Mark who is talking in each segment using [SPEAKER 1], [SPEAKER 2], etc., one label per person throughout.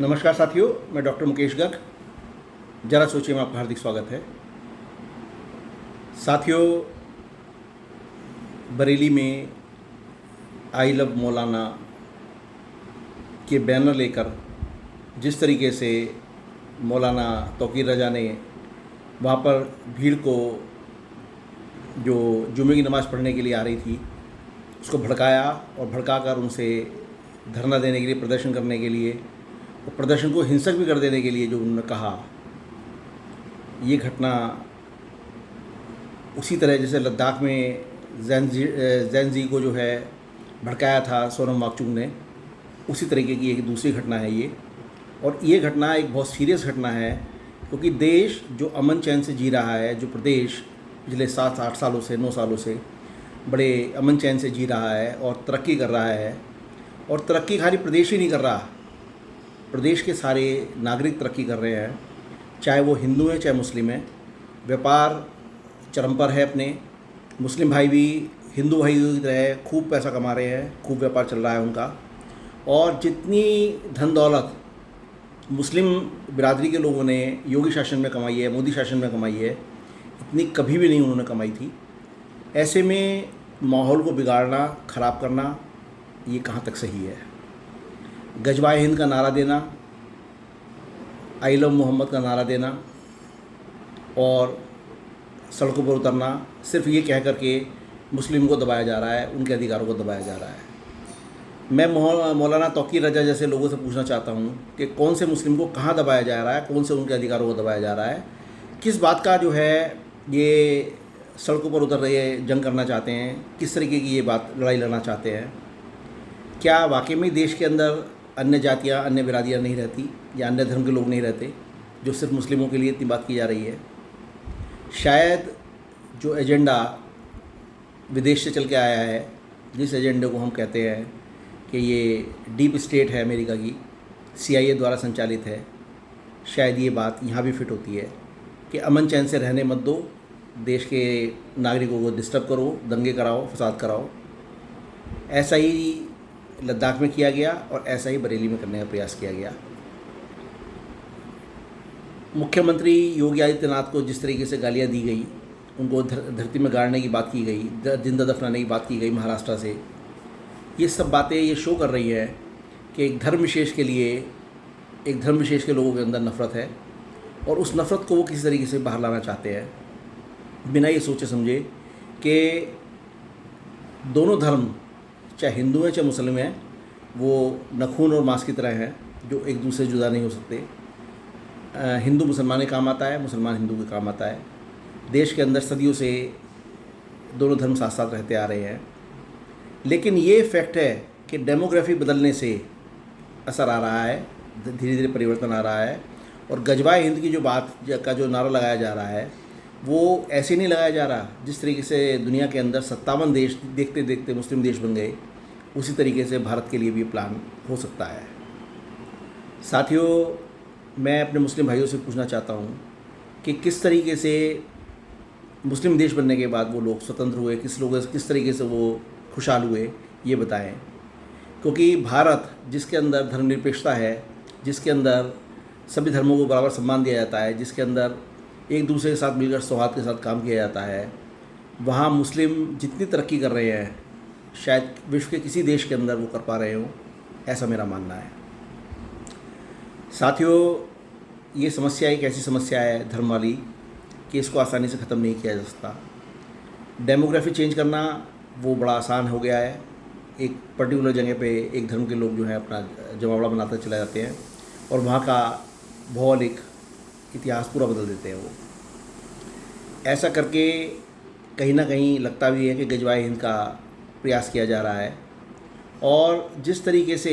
[SPEAKER 1] नमस्कार साथियों, मैं डॉक्टर मुकेश गर्ग। जरा सोचिए में आपका हार्दिक स्वागत है। साथियों, बरेली में आई लव मौलाना के बैनर लेकर जिस तरीके से मौलाना तौकीर रजा ने वहाँ पर भीड़ को जो जुमे की नमाज़ पढ़ने के लिए आ रही थी उसको भड़काया और भड़काकर उनसे धरना देने के लिए, प्रदर्शन करने के लिए और प्रदर्शन को हिंसक भी कर देने के लिए जो उन्होंने कहा, ये घटना उसी तरह जैसे लद्दाख में जैन जी को जो है भड़काया था सोनम वांगचुक ने, उसी तरीके की एक दूसरी घटना है ये। और ये घटना एक बहुत सीरियस घटना है क्योंकि देश जो अमन चैन से जी रहा है, जो प्रदेश पिछले 7-8 सालों से 9 सालों से बड़े अमन चैन से जी रहा है और तरक्की कर रहा है, और तरक्की खाली प्रदेश ही नहीं कर रहा, प्रदेश के सारे नागरिक तरक्की कर रहे हैं, चाहे वो हिंदू हैं चाहे मुस्लिम हैं। व्यापार चरम पर है अपने, मुस्लिम भाई भी हिंदू भाइयों की तरह खूब पैसा कमा रहे हैं, खूब व्यापार चल रहा है उनका। और जितनी धन दौलत मुस्लिम बिरादरी के लोगों ने योगी शासन में कमाई है, मोदी शासन में कमाई है, इतनी कभी भी नहीं उन्होंने कमाई थी। ऐसे में माहौल को बिगाड़ना, ख़राब करना, ये कहाँ तक सही है? गजवाए हिंद का नारा देना, आई लव मोहम्मद का नारा देना और सड़कों पर उतरना, सिर्फ ये कह कर के मुस्लिम को दबाया जा रहा है, उनके अधिकारों को दबाया जा रहा है। मैं मौलाना तौकीर रजा जैसे लोगों से पूछना चाहता हूँ कि कौन से मुस्लिम को कहाँ दबाया जा रहा है, कौन से उनके अधिकारों को दबाया जा रहा है, किस बात का जो है ये सड़कों पर उतर रहे जंग करना चाहते हैं, किस तरीके की ये बात लड़ाई लड़ना चाहते हैं? क्या वाकई में देश के अंदर अन्य जातियाँ, अन्य बिरादियाँ नहीं रहती या अन्य धर्म के लोग नहीं रहते, जो सिर्फ मुस्लिमों के लिए इतनी बात की जा रही है? शायद जो एजेंडा विदेश से चल के आया है, जिस एजेंडे को हम कहते हैं कि ये डीप स्टेट है अमेरिका की, CIA द्वारा संचालित है, शायद ये बात यहाँ भी फिट होती है कि अमन चैन से रहने मत दो, देश के नागरिकों को डिस्टर्ब करो, दंगे कराओ, फसाद कराओ। ऐसा ही लद्दाख में किया गया और ऐसा ही बरेली में करने का प्रयास किया गया। मुख्यमंत्री योगी आदित्यनाथ को जिस तरीके से गालियाँ दी गई, उनको धरती में गाड़ने की बात की गई, जिंदा दफनाने की बात की गई महाराष्ट्र से, ये सब बातें ये शो कर रही है कि एक धर्म विशेष के लिए, एक धर्म विशेष के लोगों के अंदर नफ़रत है और उस नफ़रत को वो किसी तरीके से बाहर लाना चाहते हैं, बिना ये सोचे समझे कि दोनों धर्म, चाहे हिंदू हैं चाहे मुस्लिम हैं, वो न खून और मांस की तरह हैं, जो एक दूसरे से जुदा नहीं हो सकते। हिंदू मुसलमान के काम आता है, मुसलमान हिंदू के काम आता है। देश के अंदर सदियों से दोनों धर्म साथ साथ रहते आ रहे हैं, लेकिन ये फैक्ट है कि डेमोग्राफी बदलने से असर आ रहा है, धीरे धीरे परिवर्तन आ रहा है। और गजवाए हिंद की जो बात का जो नारा लगाया जा रहा है, वो ऐसे नहीं लगाया जा रहा जिस तरीके से दुनिया के अंदर 57 देश देखते देखते मुस्लिम देश बन गए, उसी तरीके से भारत के लिए भी प्लान हो सकता है। साथियों, मैं अपने मुस्लिम भाइयों से पूछना चाहता हूँ कि किस तरीके से मुस्लिम देश बनने के बाद वो लोग स्वतंत्र हुए, किस तरीके से वो खुशहाल हुए, ये बताएं। क्योंकि भारत जिसके अंदर धर्मनिरपेक्षता है, जिसके अंदर सभी धर्मों को बराबर सम्मान दिया जाता है, जिसके अंदर एक दूसरे के साथ मिलकर सौहार्द के साथ काम किया जाता है, वहाँ मुस्लिम जितनी तरक्की कर रहे हैं शायद विश्व के किसी देश के अंदर वो कर पा रहे हों, ऐसा मेरा मानना है। साथियों, ये समस्या एक ऐसी समस्या है धर्म वाली कि इसको आसानी से ख़त्म नहीं किया जा सकता। डेमोग्राफी चेंज करना वो बड़ा आसान हो गया है, एक पर्टिकुलर जगह पे एक धर्म के लोग जो हैं अपना जमावड़ा बनाते चले जाते हैं और वहाँ का भौगोलिक इतिहास पूरा बदल देते हैं। वो ऐसा करके कहीं ना कहीं लगता भी है कि गजवाए हिंद का प्रयास किया जा रहा है। और जिस तरीके से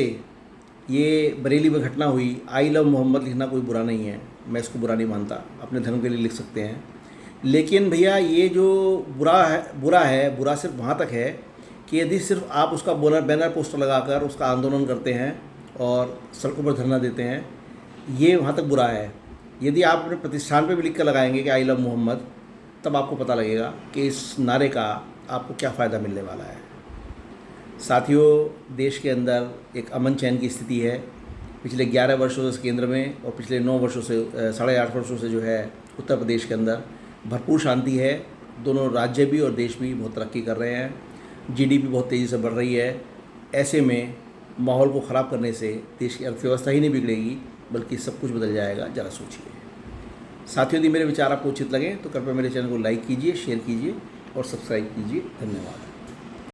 [SPEAKER 1] ये बरेली में घटना हुई, आई लव मोहम्मद लिखना कोई बुरा नहीं है, मैं इसको बुरा नहीं मानता, अपने धर्म के लिए लिख सकते हैं। लेकिन भैया ये जो बुरा सिर्फ वहाँ तक है कि यदि सिर्फ आप उसका बैनर पोस्टर लगाकर उसका आंदोलन करते हैं और सड़कों पर धरना देते हैं, ये वहाँ तक बुरा है। यदि आप अपने प्रतिष्ठान पे भी लिख कर लगाएंगे कि आई लव मोहम्मद, तब आपको पता लगेगा कि इस नारे का आपको क्या फ़ायदा मिलने वाला है। साथियों, देश के अंदर एक अमन चैन की स्थिति है, पिछले 11 वर्षों से केंद्र में और पिछले 9 वर्षों से 8.5 वर्षों से जो है उत्तर प्रदेश के अंदर भरपूर शांति है। दोनों राज्य भी और देश भी बहुत तरक्की कर रहे हैं। जीडीपी बहुत तेज़ी से बढ़ रही है। ऐसे में माहौल को ख़राब करने से देश की अर्थव्यवस्था ही नहीं बिगड़ेगी बल्कि सब कुछ बदल जाएगा। ज़रा सोचिए। साथियों, यदि मेरे विचार आपको उचित लगें तो कृपया मेरे चैनल को लाइक कीजिए, शेयर कीजिए और सब्सक्राइब कीजिए। धन्यवाद।